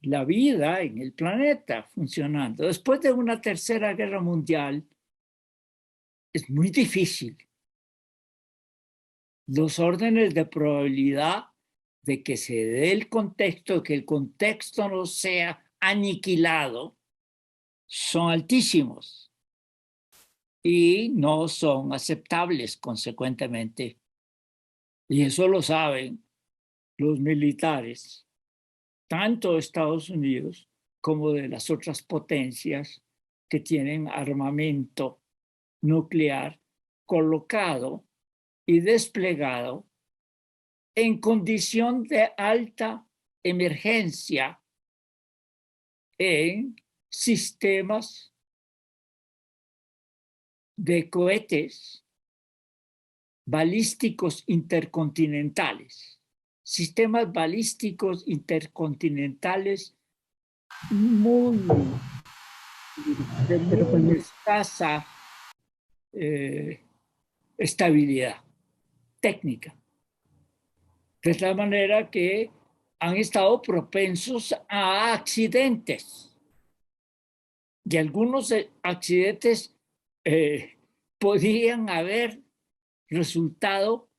la vida en el planeta funcionando. Después de una tercera guerra mundial, es muy difícil. Los órdenes de probabilidad de que se dé el contexto, que el contexto no sea aniquilado, son altísimos y no son aceptables consecuentemente. Y eso lo saben los militares, tanto de Estados Unidos como de las otras potencias que tienen armamento nuclear colocado y desplegado en condición de alta emergencia en sistemas de cohetes balísticos intercontinentales, sistemas balísticos intercontinentales de muy escasa estabilidad técnica. De tal manera que han estado propensos a accidentes. Y algunos accidentes podrían haber resultado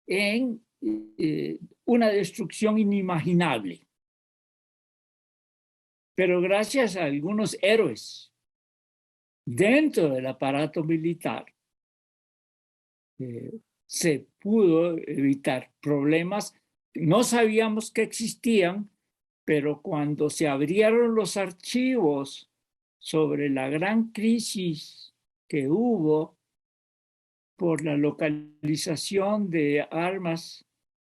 en una destrucción inimaginable. Pero gracias a algunos héroes dentro del aparato militar, se pudo evitar problemas. No sabíamos que existían, pero cuando se abrieron los archivos sobre la gran crisis que hubo por la localización de armas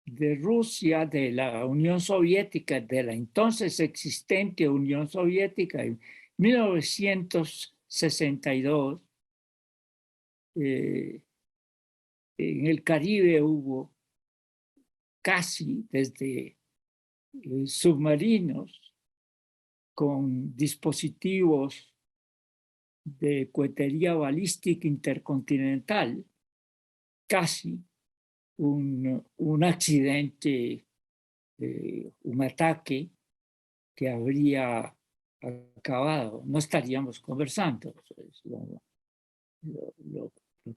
de Rusia, de la Unión Soviética, de la entonces existente Unión Soviética en 1962, en el Caribe hubo casi desde submarinos con dispositivos de cohetería balística intercontinental, casi un accidente, un ataque que habría acabado. No estaríamos conversando. Es lo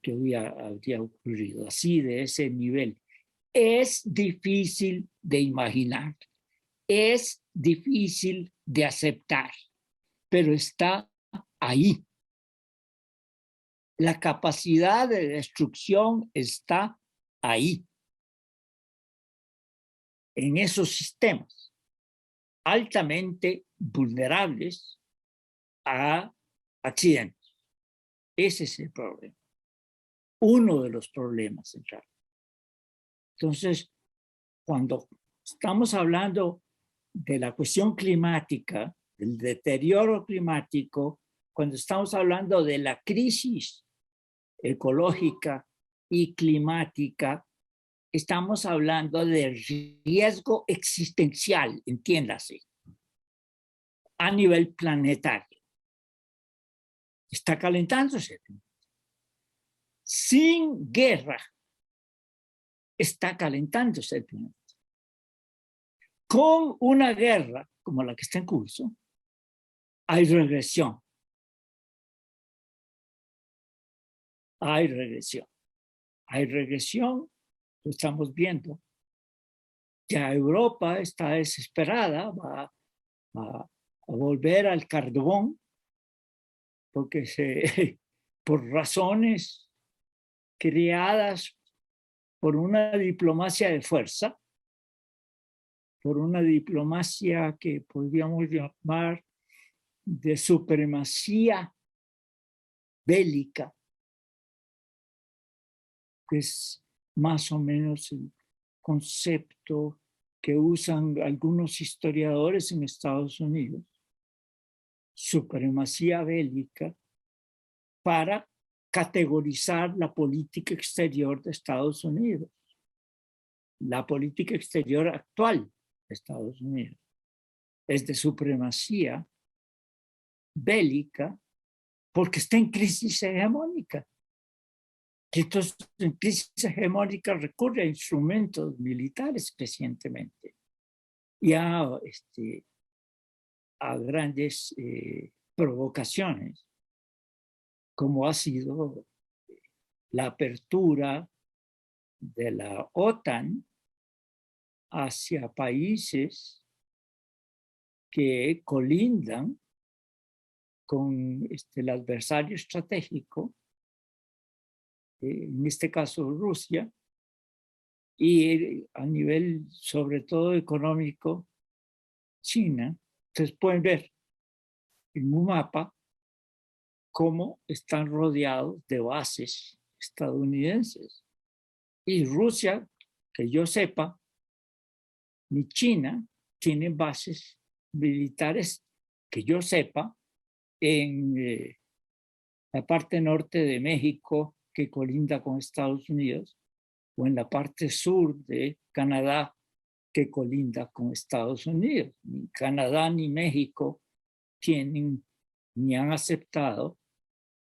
que habría ocurrido, así de ese nivel. Es difícil de imaginar, es difícil de aceptar, pero está ahí. La capacidad de destrucción está ahí, en esos sistemas altamente vulnerables a accidentes. Ese es el problema, uno de los problemas centrales. Entonces, cuando estamos hablando de la cuestión climática, del deterioro climático, cuando estamos hablando de la crisis ecológica y climática, estamos hablando de riesgo existencial, entiéndase, a nivel planetario. Está calentándose. Sin guerra, está calentándose el planeta. con una guerra como la que está en curso, hay regresión. Hay regresión. Hay regresión, lo estamos viendo. Ya Europa está desesperada, va a volver al carbón, porque por razones creadas por una diplomacia de fuerza, por una diplomacia que podríamos llamar de supremacía bélica, que es más o menos el concepto que usan algunos historiadores en Estados Unidos, supremacía bélica, para categorizar la política exterior de Estados Unidos, la política exterior actual de Estados Unidos. Es de supremacía bélica porque está en crisis hegemónica. Entonces, en crisis hegemónica recurre a instrumentos militares crecientemente y a grandes provocaciones, como ha sido la apertura de la OTAN hacia países que colindan con el adversario estratégico, en este caso Rusia, y a nivel sobre todo económico, China. Ustedes pueden ver en un mapa cómo están rodeados de bases estadounidenses. Y Rusia, que yo sepa, ni China tienen bases militares, que yo sepa, en la parte norte de México, que colinda con Estados Unidos, o en la parte sur de Canadá, que colinda con Estados Unidos. Ni Canadá ni México tienen ni han aceptado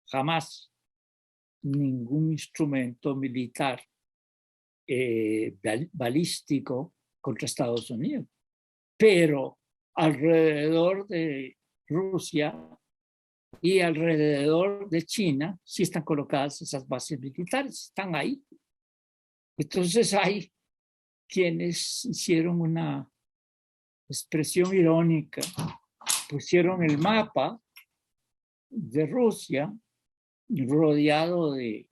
jamás ningún instrumento militar balístico contra Estados Unidos. Pero alrededor de Rusia y alrededor de China sí están colocadas esas bases militares, están ahí. Entonces hay quienes hicieron una expresión irónica, pusieron el mapa de Rusia rodeado de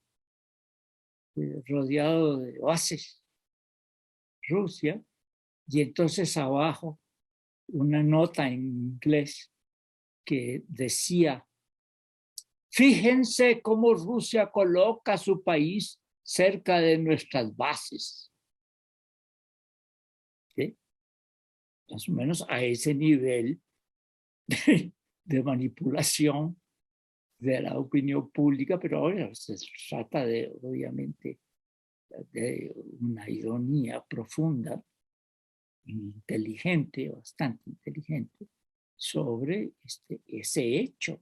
bases Rusia, y entonces abajo una nota en inglés que decía: fíjense cómo Rusia coloca su país cerca de nuestras bases. ¿Sí? Más o menos a ese nivel de manipulación de la opinión pública, pero ahora se trata de, obviamente, de una ironía profunda, inteligente, bastante inteligente, sobre ese hecho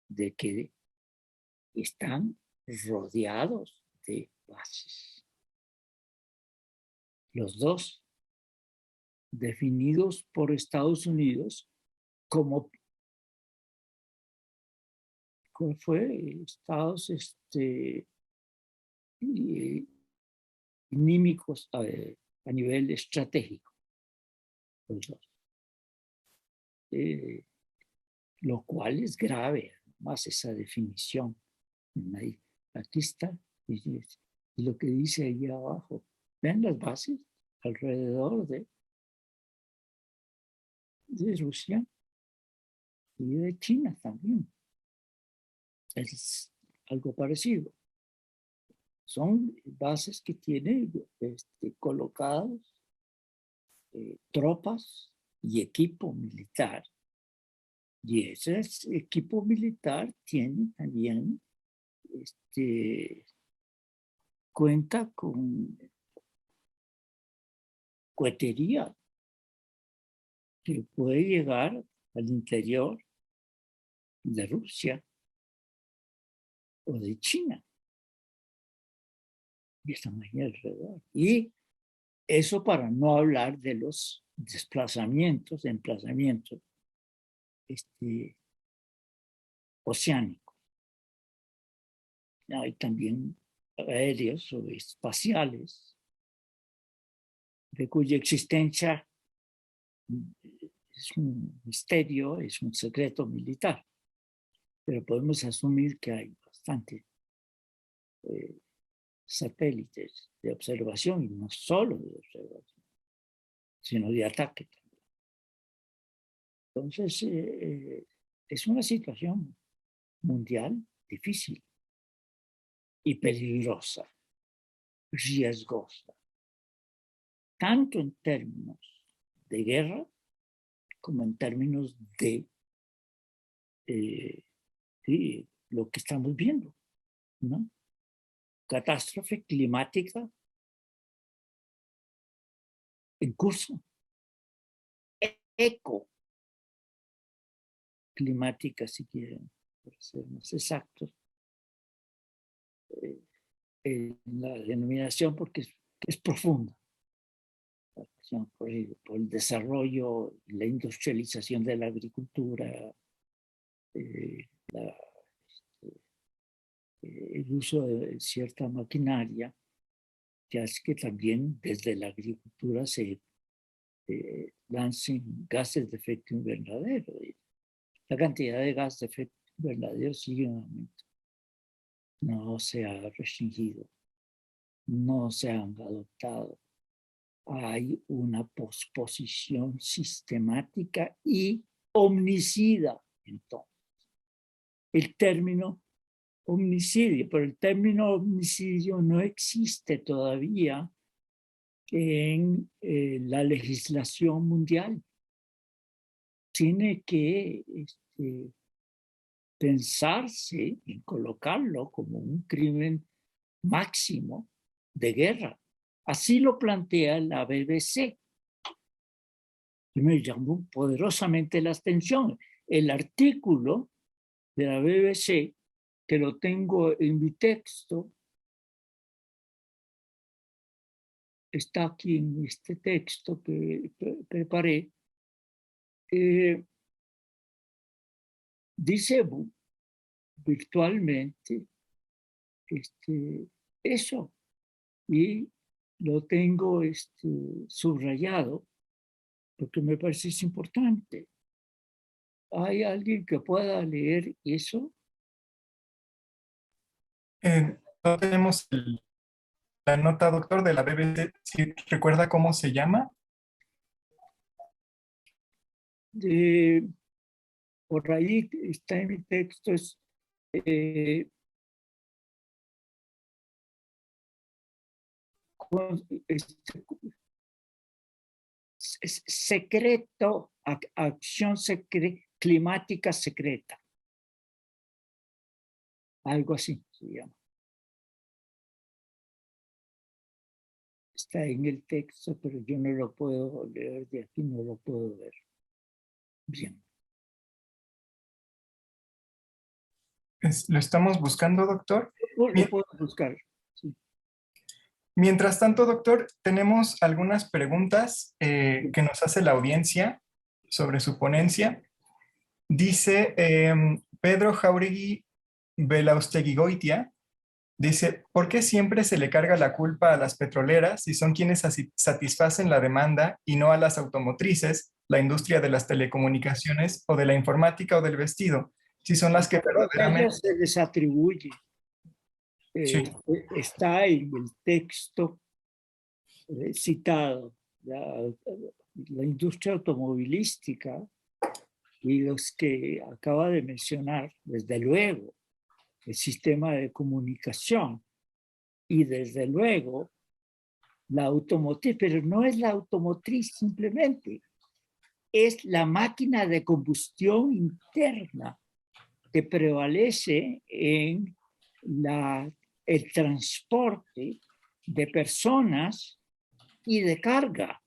de que están rodeados de bases. Los dos definidos por Estados Unidos como ¿cómo fue? Estados anímicos a nivel estratégico. Los dos. Lo cual es grave, además, esa definición. Aquí está, y lo que dice ahí abajo. Vean las bases alrededor de Rusia y de China también. Es algo parecido. Son bases que tienen colocados tropas y equipo militar. Y ese equipo militar tiene también, cuenta con cohetería que puede llegar al interior de Rusia o de China. Y están ahí alrededor. Y Eso para no hablar de los desplazamientos, emplazamientos oceánicos. Hay también aéreos o espaciales, de cuya existencia es un misterio, es un secreto militar, pero podemos asumir que hay bastantes satélites de observación, y no solo de observación, sino de ataque. Entonces, es una situación mundial difícil y peligrosa, riesgosa, tanto en términos de guerra como en términos de lo que estamos viendo, ¿no? Catástrofe climática en curso, eco climática, si quieren, para ser más exactos, en la denominación, porque es profunda. Por el desarrollo y la industrialización de la agricultura, el uso de cierta maquinaria, que hace que también desde la agricultura se lancen gases de efecto invernadero. La cantidad de gases de efecto invernadero sigue en aumento. No se ha restringido, no se han adoptado. Hay una posposición sistemática y homicida. Entonces, el término homicidio, pero el término homicidio no existe todavía en la legislación mundial. Tiene que pensarse en colocarlo como un crimen máximo de guerra. Así lo plantea la BBC. Y me llamó poderosamente la atención. El artículo de la BBC, que lo tengo en mi texto, está aquí en este texto que preparé, dice virtualmente eso, y lo tengo subrayado porque me parece importante. ¿Hay alguien que pueda leer eso? No tenemos la nota, doctor, de la BBC. ¿Sí recuerda cómo se llama? Por ahí está en mi texto, es secreto, acción climática secreta. Algo así se llama. Está en el texto, pero yo no lo puedo leer de aquí, no lo puedo ver. Bien. ¿Lo estamos buscando, doctor? Lo puedo buscar. Sí. Mientras tanto, doctor, tenemos algunas preguntas que nos hace la audiencia sobre su ponencia. Dice Pedro Jauregui Belausteguigoitia, dice, ¿por qué siempre se le carga la culpa a las petroleras si son quienes satisfacen la demanda y no a las automotrices, la industria de las telecomunicaciones o de la informática o del vestido? Si son las que verdaderamente... Se les atribuye. Sí. Está en el texto citado la industria automovilística y los que acaba de mencionar, desde luego, el sistema de comunicación y desde luego la automotriz, pero no es la automotriz simplemente, es la máquina de combustión interna que prevalece en el transporte de personas y de carga.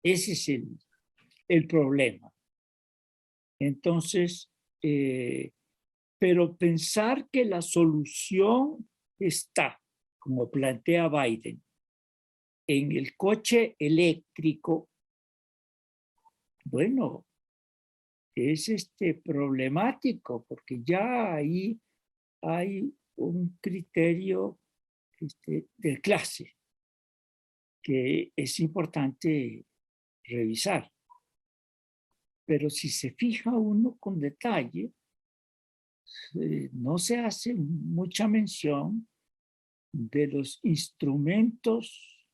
Ese es el problema. Entonces, pero pensar que la solución está, como plantea Biden, en el coche eléctrico, bueno, es problemático porque ya ahí hay un criterio de clase que es importante revisar. Pero si se fija uno con detalle, no se hace mucha mención de los instrumentos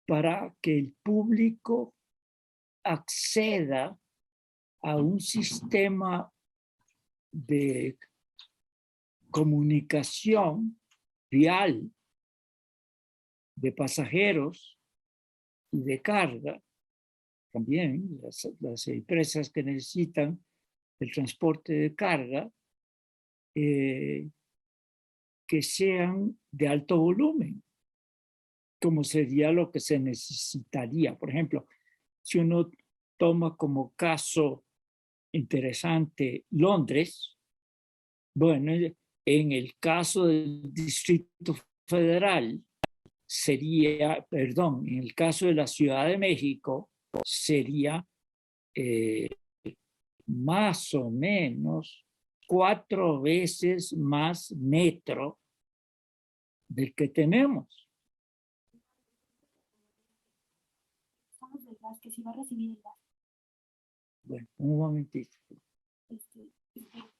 para que el público acceda a un sistema de comunicación vial de pasajeros y de carga, también las empresas que necesitan el transporte de carga, que sean de alto volumen, como sería lo que se necesitaría. Por ejemplo, si uno toma como caso interesante Londres, bueno, en el caso del Distrito Federal sería, perdón, en el caso de la Ciudad de México sería más o menos 4 veces más metro del que tenemos. Estamos del gas, que si va a recibir el gas. Bueno, un momentito.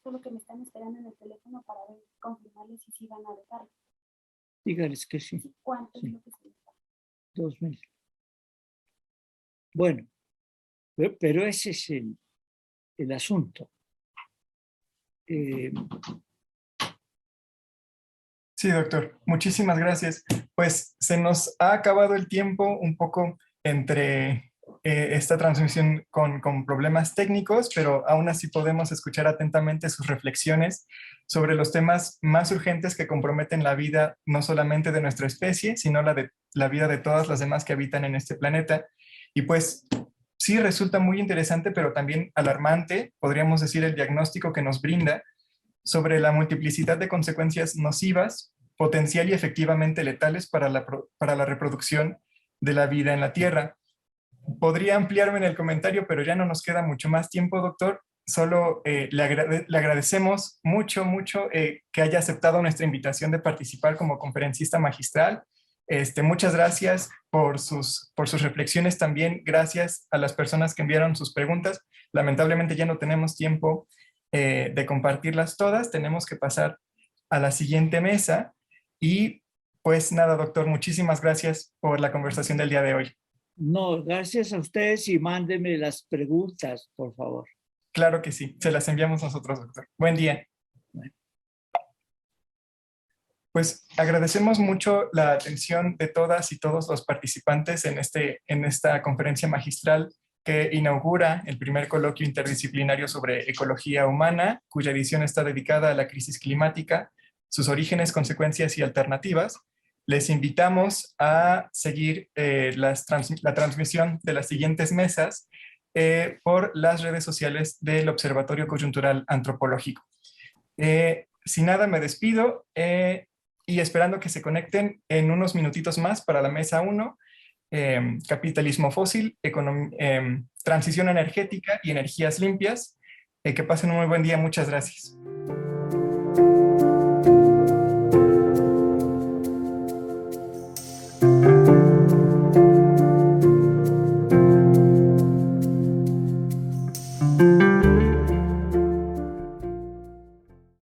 Solo que me están esperando en el teléfono para ver, confirmarles si sí van a dejarlo. Dígales que sí. ¿Cuánto Sí. es lo que se les da? 2,000. Bueno, pero ese es el asunto. Sí, doctor. Muchísimas gracias. Pues se nos ha acabado el tiempo un poco entre esta transmisión con problemas técnicos, pero aún así podemos escuchar atentamente sus reflexiones sobre los temas más urgentes que comprometen la vida no solamente de nuestra especie, sino la vida de todas las demás que habitan en este planeta. Y pues sí resulta muy interesante, pero también alarmante, podríamos decir, el diagnóstico que nos brinda sobre la multiplicidad de consecuencias nocivas, potencial y efectivamente letales para la reproducción de la vida en la Tierra. Podría ampliarme en el comentario, pero ya no nos queda mucho más tiempo, doctor. Solo le agradecemos mucho que haya aceptado nuestra invitación de participar como conferencista magistral. Muchas gracias por sus reflexiones también. Gracias a las personas que enviaron sus preguntas. Lamentablemente ya no tenemos tiempo de compartirlas todas. Tenemos que pasar a la siguiente mesa. Y pues nada, doctor, muchísimas gracias por la conversación del día de hoy. No, gracias a ustedes y mándenme las preguntas, por favor. Claro que sí, se las enviamos nosotros, doctor. Buen día. Bueno. Pues agradecemos mucho la atención de todas y todos los participantes en esta conferencia magistral que inaugura el primer coloquio interdisciplinario sobre ecología humana, cuya edición está dedicada a la crisis climática, sus orígenes, consecuencias y alternativas. Les invitamos a seguir la transmisión de las siguientes mesas por las redes sociales del Observatorio Coyuntural Antropológico. Sin nada, me despido y esperando que se conecten en unos minutitos más para la mesa 1, capitalismo fósil, transición energética y energías limpias. Que pasen un muy buen día. Muchas gracias.